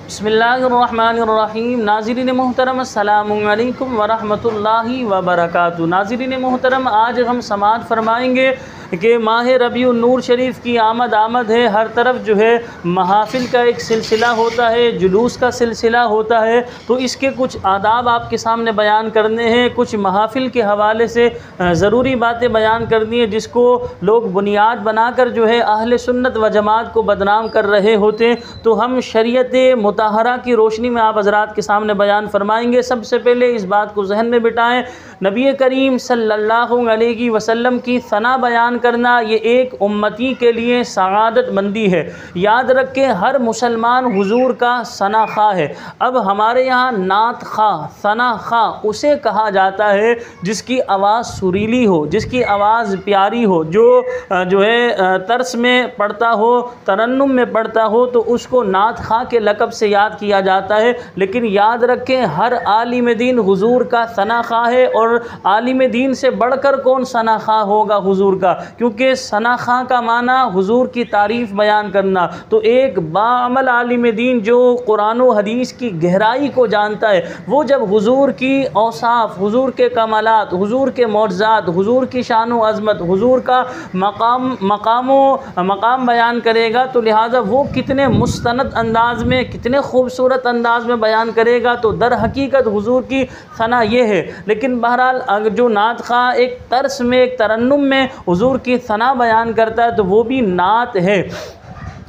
बिस्मिल्लाहिर्रहमानिर्रहीम। नाज़रीन मोहतरम अस्सलामु अलैकुम वरहमतुल्लाहि वबरकातुहू। नाज़रीन मोहतरम, आज हम समाअत फरमाएंगे कि माह रबीउन नूर शरीफ की आमद है। हर तरफ जो है महाफिल का एक सिलसिला होता है, जुलूस का सिलसिला होता है। तो इसके कुछ आदाब आपके सामने बयान करने हैं, कुछ महाफिल के हवाले से ज़रूरी बातें बयान करनी है जिसको लोग बुनियाद बनाकर जो है अहले सुन्नत व जमात को बदनाम कर रहे होते हैं। तो हम शरीयत मुताहरा की रोशनी में आप हज़रात के सामने बयान फरमाएंगे। सबसे पहले इस बात को जहन में बिठाएं, नबी करीम सल्लल्लाहु अलैहि वसल्लम की सना बयान करना ये एक उम्मती के लिए सआदत मंदी है। याद रखें, हर मुसलमान हुजूर का सना खा है। अब हमारे यहाँ नात खा, सना खा उसे कहा जाता है जिसकी आवाज़ सुरीली हो, जिसकी आवाज़ प्यारी हो, जो है तर्स में पढ़ता हो, तरन्नुम में पढ़ता हो, तो उसको नात खा के लक़ब से याद किया जाता है। लेकिन याद रखें, हर आलिम दीन हुजूर का सना खा है, और आलिम दीन से बढ़कर कौन सना खा होगा हुजूर का, क्योंकि सना खा का माना हुजूर की तारीफ़ बयान करना। तो एक बाअमल आलिम दीन जो कुरान व हदीस की गहराई को जानता है, वो जब हुजूर की औसाफ, हुजूर के कमालात, हुजूर के मौजज़ात, हुजूर की शान व अज़मत, हुजूर का मकाम बयान करेगा, तो लिहाजा वो कितने मुस्तनद अंदाज में, कितने खूबसूरत अंदाज में बयान करेगा। तो दर हकीकत हुजूर की सना ये है। लेकिन बहरहाल अगर जो नात खा एक तर्स में, एक तरन्नुम में हुजूर की सना बयान करता है तो वो भी नात है।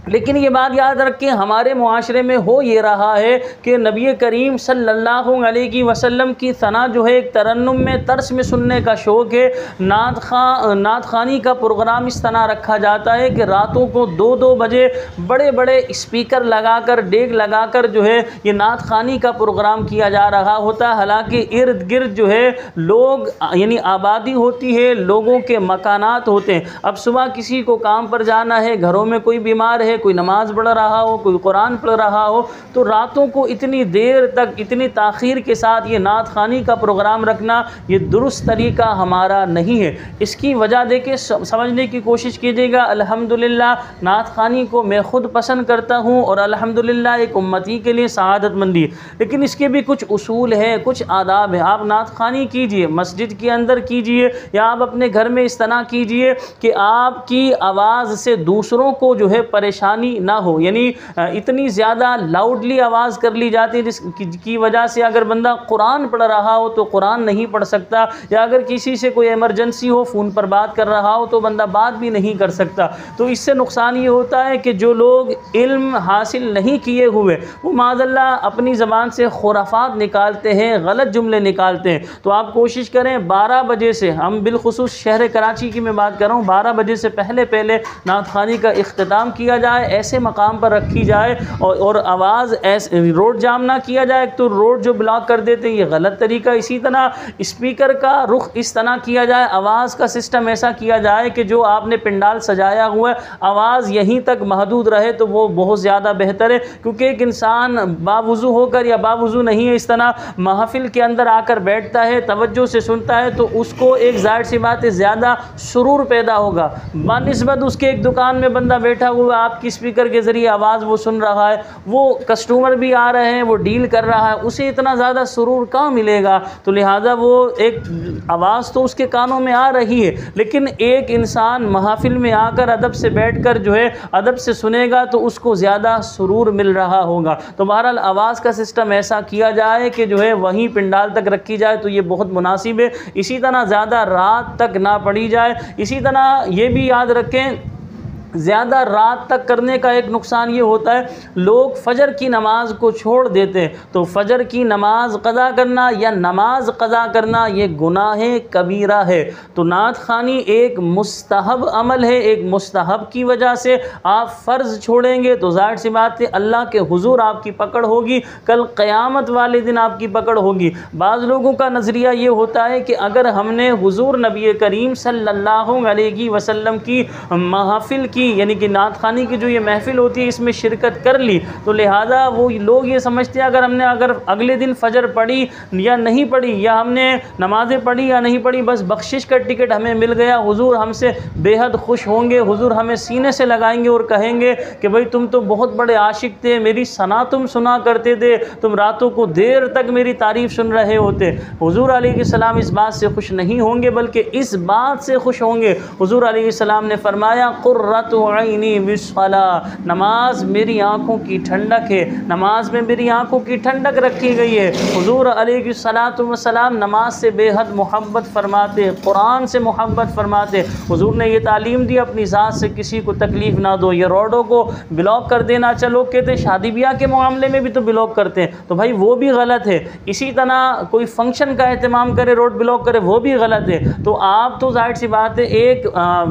लेकिन ये बात याद रखें, हमारे मुआशरे में हो ये रहा है कि नबी करीम सल्लल्लाहु अलैहि वसल्लम की सना जो है एक तरन्नुम में, तर्स में सुनने का शौक़ है। नात खानी का प्रोग्राम इस तरह रखा जाता है कि रातों को 2-2 बजे बड़े बड़े स्पीकर लगाकर, डेग लगाकर जो है ये नात खानी का प्रोग्राम किया जा रहा होता है। हालांकि इर्द गिर्द जो है लोग, यानी आबादी होती है, लोगों के मकानात होते हैं। अब सुबह किसी को काम पर जाना है, घरों में कोई बीमार है, कोई नमाज़ पढ़ रहा हो, कोई कुरान पढ़ रहा हो, तो रातों को इतनी देर तक, इतनी ताख़ीर के साथ ये नात खानी का प्रोग्राम रखना ये दुरुस्त तरीका हमारा नहीं है। इसकी वजह देखिए, समझने की कोशिश कीजिएगा। अल्हम्दुलिल्लाह नात खानी को मैं ख़ुद पसंद करता हूँ और अल्हम्दुलिल्लाह एक उम्मती के लिए सआदतमंदी, लेकिन इसके भी कुछ उसूल है, कुछ आदाब है। आप नात खानी कीजिए, मस्जिद के अंदर कीजिए, या आप अपने घर में इस तरह कीजिए कि आपकी आवाज़ से दूसरों को जो है परेशानी ना हो, यानी इतनी ज़्यादा लाउडली आवाज़ कर ली जाती है जिसकी वजह से अगर बंदा कुरान पढ़ रहा हो तो कुरान नहीं पढ़ सकता, या अगर किसी से कोई इमरजेंसी हो, फ़ोन पर बात कर रहा हो तो बंदा बात भी नहीं कर सकता। तो इससे नुकसान ये होता है कि जो लोग इल्म हासिल नहीं किए हुए वो माज़अल्लाह अपनी ज़बान से खुराफात निकालते हैं, गलत जुमले निकालते हैं। तो आप कोशिश करें 12 बजे से, हम बिलखुसूस शहर कराची की मैं बात कर रहा हूँ, 12 बजे से पहले नात खानी का इख्तिताम किया जाए, ऐसे मकाम पर रखी जाए, और आवाज़ ऐसे रोड जाम ना किया जाए, तो रोड जो ब्लॉक कर देते हैं ये गलत तरीका। इसी तरह स्पीकर का रुख इस तरह किया जाए, आवाज़ का सिस्टम ऐसा किया जाए कि जो आपने पिंडाल सजाया हुआ है आवाज़ यहीं तक महदूद रहे, तो वो बहुत ज़्यादा बेहतर है। क्योंकि एक इंसान बावुज़ू होकर या बावुज़ू नहीं है, इस तरह महफिल के अंदर आकर बैठता है, तवज्जो से सुनता है, तो उसको एक ज़ाहिर सी बात है ज़्यादा सुरूर पैदा होगा बनिस्बत उसके एक दुकान में बंदा बैठा हुआ आपकी स्पीकर के ज़रिए आवाज़ वो सुन रहा है, वो कस्टमर भी आ रहे हैं, वो डील कर रहा है, उसे इतना ज़्यादा सुरूर कहाँ मिलेगा। तो लिहाजा वो एक आवाज़ तो उसके कानों में आ रही है, लेकिन एक इंसान महफिल में आकर अदब से बैठकर जो है अदब से सुनेगा तो उसको ज़्यादा सुरूर मिल रहा होगा। तो बहरहाल आवाज़ का सिस्टम ऐसा किया जाए कि जो है वहीं पिंडाल तक रखी जाए, तो ये बहुत मुनासिब है। इसी तरह ज़्यादा रात तक ना पढ़ी जाए। इसी तरह ये भी याद रखें, ज़्यादा रात तक करने का एक नुकसान ये होता है, लोग फ़जर की नमाज़ को छोड़ देते हैं। तो फ़जर की नमाज़ क़ज़ा करना या नमाज़ क़ज़ा करना ये गुनाह कबीरा है। तो नात खानी एक मुस्तहब अमल है, एक मुस्तहब की वजह से आप फ़र्ज़ छोड़ेंगे तो ज़ाहिर सी बात है अल्लाह के हुज़ूर आपकी पकड़ होगी, कल क़यामत वाले दिन आपकी पकड़ होगी। बाज़ लोगों का नज़रिया ये होता है कि अगर हमने हुज़ूर नबी करीम सल्लल्लाहु अलैहि वसल्लम की महफ़िल की की यानी कि नात ख़ानी की जो ये महफ़िल होती है इसमें शिरकत कर ली, तो लिहाजा वो लोग ये समझते हैं अगर अगले दिन फ़जर पढ़ी या नहीं पढ़ी, या हमने नमाज़ें पढ़ी या नहीं पढ़ी, बस बख्शिश का टिकट हमें मिल गया, हुजूर हमसे बेहद खुश होंगे, हुजूर हमें सीने से लगाएंगे और कहेंगे कि भाई तुम तो बहुत बड़े आशिक थे, मेरी सना तुम सुना करते थे, तुम रातों को देर तक मेरी तारीफ़ सुन रहे होते। हुजूर अलैहिस्सलाम इस बात से खुश नहीं होंगे बल्कि इस बात से खुश होंगे, हुजूर अलैहिस्सलाम ने फरमाया कुर्रतु ऐनी बिस्सलाह, नमाज मेरी आँखों की ठंडक है, नमाज में मेरी आँखों की ठंडक रखी गई है। हुजूर अलैहिस्सलाम नमाज से बेहद मोहब्बत फरमाते, कुरान से मोहब्बत फरमाते। हुजूर ने ये तालीम दी अपनी ज़ात से किसी को तकलीफ़ ना दो। ये रोडों को ब्लॉक कर देना, चलो कहते हैं शादी ब्याह के मामले में भी तो ब्लॉक करते हैं, तो भाई वो भी गलत है। इसी तरह कोई फंक्शन का एहतमाम करे, रोड ब्लॉक करे, वो भी गलत है। तो आप तो जाहिर सी बात है एक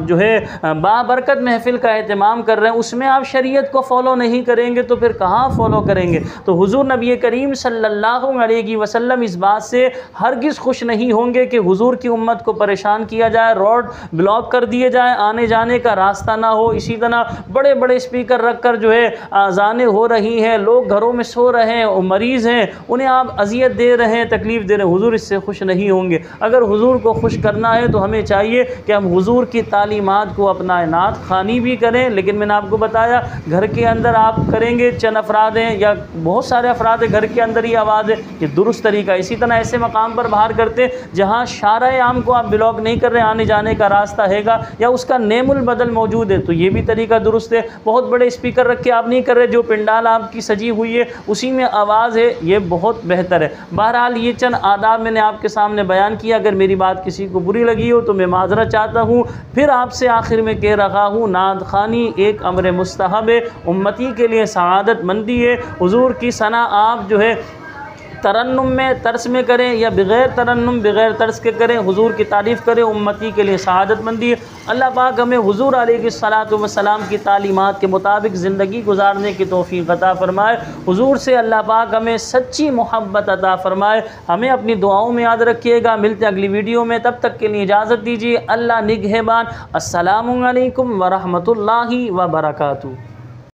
जो है बाबरकत महफिल का एहतमाम कर रहे हैं, उसमें आप शरीयत को फॉलो नहीं करेंगे तो फिर कहाँ फॉलो करेंगे। तो हुजूर नबी करीम सल्लल्लाहु अलैहि वसल्लम इस बात से हरगिज़ खुश नहीं होंगे कि हुजूर की उम्मत को परेशान किया जाए, रोड ब्लॉक कर दिए जाए, आने जाने का रास्ता ना हो। इसी तरह बड़े बड़े स्पीकर रख कर जो है आज़ानें हो रही हैं, लोग घरों में सो रहे हैं और मरीज़ हैं, उन्हें आप अजियत दे रहे हैं, तकलीफ़ दे रहे हैं। हुजूर इससे खुश नहीं होंगे। अगर हुजूर को खुश करना है तो हमें चाहिए कि हम हुजूर की तालीमात को अपनाएं, नात ख़ानी भी करें, लेकिन मैंने आपको बताया घर के अंदर आप करेंगे, चंद अफराद हैं या बहुत सारे अफराद हैं, घर के अंदर ही आवाज़ है, ये दुरुस्त तरीका। इसी तरह ऐसे मकाम पर बाहर करते जहाँ शारा आम को आप ब्लॉक नहीं कर रहे, आने जाने का रास्ता हैगा या उसका नेमुल बदल मौजूद है, तो ये भी तरीका दुरुस्त है। बहुत बड़े स्पीकर रख के आप नहीं कर रहे, जो पिंडाल आपकी सजी हुई है उसी में आवाज़ है, ये बहुत बेहतर है। बहरहाल ये चंद आदाब मैंने आपके सामने बयान किया। अगर मेरी बात किसी को बुरी लगी हो तो मैं माजरत चाहता हूँ। फिर आपसे आखिर में कह रहा हूँ, नात ख़ानी एक अमर मुस्तहब है, उम्मती के लिए सआदत मंदी है। हुजूर की सना आप जो है तरन्नुम में तर्स में करें या बग़ैर तरन्नुम बग़ैर तर्स के करें, हुजूर की तारीफ़ करें, उम्मती के लिए सआदतमंदी है। अल्लाह पाक हमें हुजूर अलैहिस्सलातु वस्सलाम की तालीमात के मुताबिक ज़िंदगी गुजारने की तौफ़ीक़ अता फ़रमाए। हुजूर से अल्लाह पाक हमें सच्ची मोहब्बत अता फ़रमाए। हमें अपनी दुआओं में याद रखिएगा। मिलते हैं अगली वीडियो में, तब तक के लिए इजाज़त दीजिए। अल्लाह निगहबान। अस्सलामु अलैकुम व रहमतुल्लाहि व बरकातुहू।